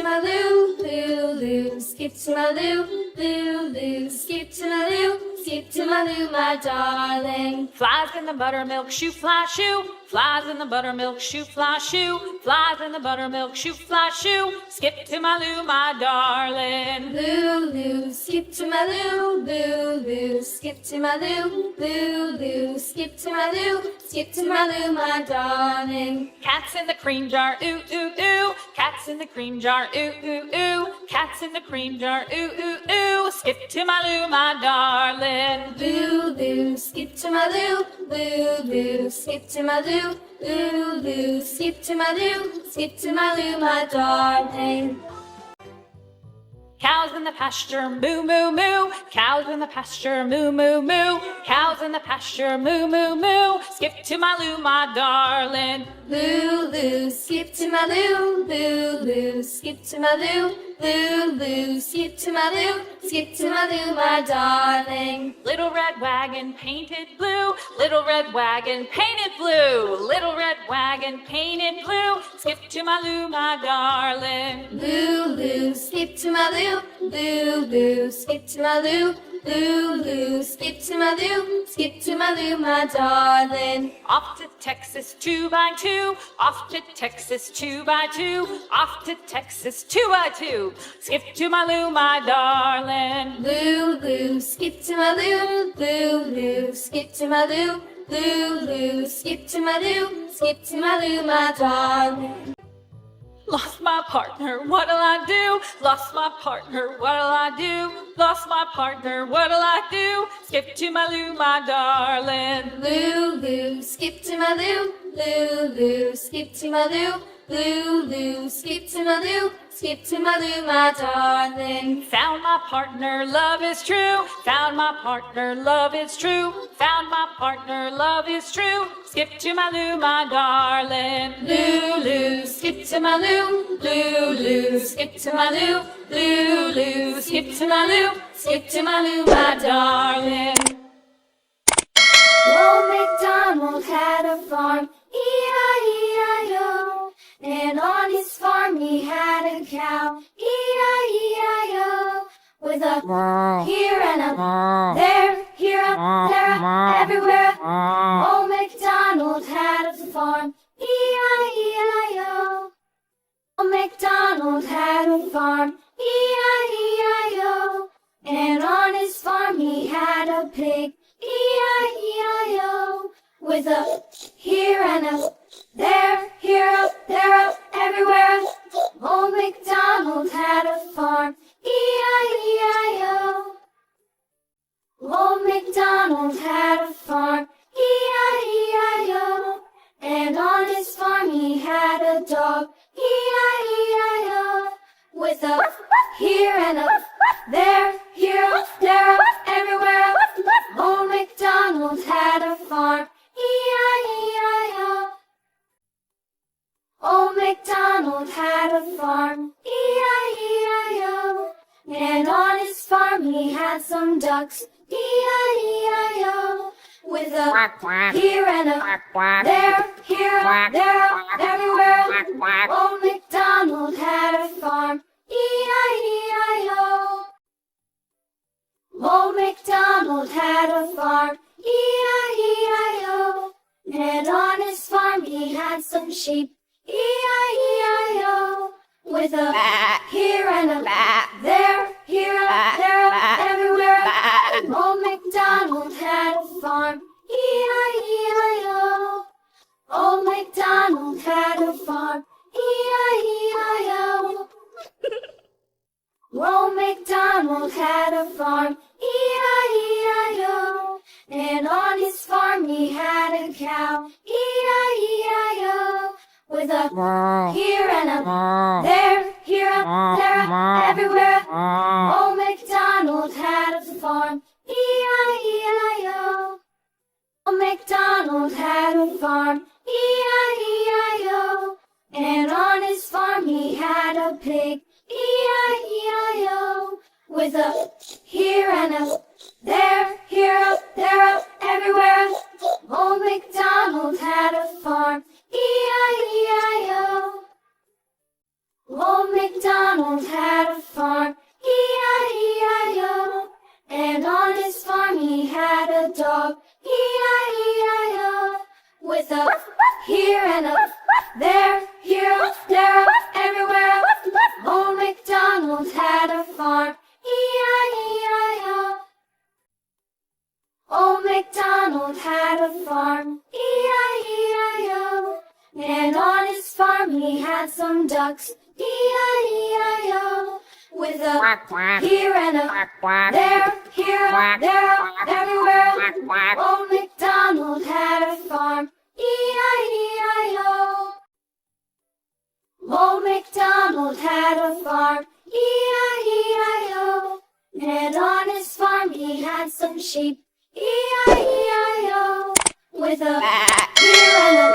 my loo, loo, loo. Skip to my loo, loo, loo. Skip to my loo, skip to my loo, my darling. Flies in the buttermilk shoe, fly shoe. Flies in the buttermilk shoe, fly shoe. Flies in the buttermilk shoe, fly shoe. Skip to my loo, my darling. Loo, loo, skip to my loo, loo, loo. Skip to my loo, loo, loo. Skip to my loo, skip to my loo, my darling. Cats in the cream jar, ooh, ooh, ooh. Cats in the cream jar, ooh, ooh, ooh. Cats in the cream jar, ooh, ooh, ooh. Skip to my loo, my darling. Loo, loo, skip to my loo, loo, loo. Skip to my loo, loo, loo. Skip to my loo, skip to my loo, my darling. Cows in the pasture, moo, moo, moo. Cows in the pasture, moo, moo, moo. Cows in the pasture, moo, moo, moo. Skip to my loo, my darling. Loo, loo, skip to my loo, loo, loo. Skip to my loo, loo, loo. Skip to my loo, skip to my loo, my darling. Little red wagon painted blue. Little red wagon painted blue. Little red wagon painted blue. Skip to my loo, my darling. Loo, loo, skip to my loo, loo, loo. Skip to my loo, loo, loo. Skip to my loo, skip to my loo, my darling. Off to Texas 2x2. Off to Texas 2x2. Off to Texas 2x2. Skip to my loo, my darling. Loo, loo, skip to my loo, loo, loo. Skip to my loo, loo, loo. Skip to my loo, skip to my loo, my darling. Lost my partner, what'll I do? Lost my partner, what'll I do? Lost my partner, what'll I do? Skip to my loo, my darling. Loo, loo, skip to my loo, loo, loo. Skip to my loo, loo, loo. Skip to my loo, skip to my loo, my darling. Found my partner, love is true. Found my partner, love is true. Found my partner, love is true. Skip to my loo, my darling. Loo, loo, skip to my loo, loo, loo. Skip to my loo, loo, loo. Skip to my loo, skip to my loo, my darling. Old MacDonald had a farm, E-I-E-I-O. And on his farm he had a cow, E-I-E-I-O. With a here and a there, here, up, there, up, everywhere. Old MacDonald had a farm, E-I-E-I-O. Old MacDonald had a farm, E-I-E-I-O. And on his farm he had a pig, E-I-E-I-O. With a here and a there, here, up, there, up, everywhere. Old MacDonald had a farm, E-I-E-I-O. Old MacDonald had a farm, E-I-E-I-O. And on his farm he had a dog, E-I-E-I-O. With a here and a there, here, up, there, up, everywhere. Old MacDonald had a farm, E-I-E-I-O. Old MacDonald had a farm, E-I-E-I-O. And on his farm he had some ducks, E-I-E-I-O. With a here and a there, here, there, everywhere. Old MacDonald had a farm, E-I-E-I-O. Old MacDonald had a farm, E-I-E-I-O. And on his farm he had some sheep, E-I-E-I-O. With a here and a there, here, up, there, up, everywhere. Old MacDonald had a farm, E-I-E-I-O. Old MacDonald had a farm, E-I-E-I-O. Old MacDonald had a farm, E-I-E-I-O. And on his farm he had a cow, E-I-E-I-O. With a here and a there, here, up, there, up, everywhere. Old MacDonald had a farm, E-I-E-I-O. Old MacDonald had a farm, E-I-E-I-O. And on his farm he had a pig, E-I-E-I-O. With a here and a there, here, up, there, up, everywhere. Old MacDonald had a farm, E-I-E-I-O. Old MacDonald E-I-E-I-O, with a here and a there, here, there, everywhere. Old MacDonald had a farm. E-I-E-I-O. Old MacDonald had a farm. E-I-E-I-O. And on his farm he had some ducks. E-I-E-I-O. With a here and a there, here, there, everywhere. Old MacDonald had a farm. E-I-E-I-O. Old MacDonald had a farm. E-I-E-I-O. And on his farm he had some sheep. E-I-E-I-O. With a here and a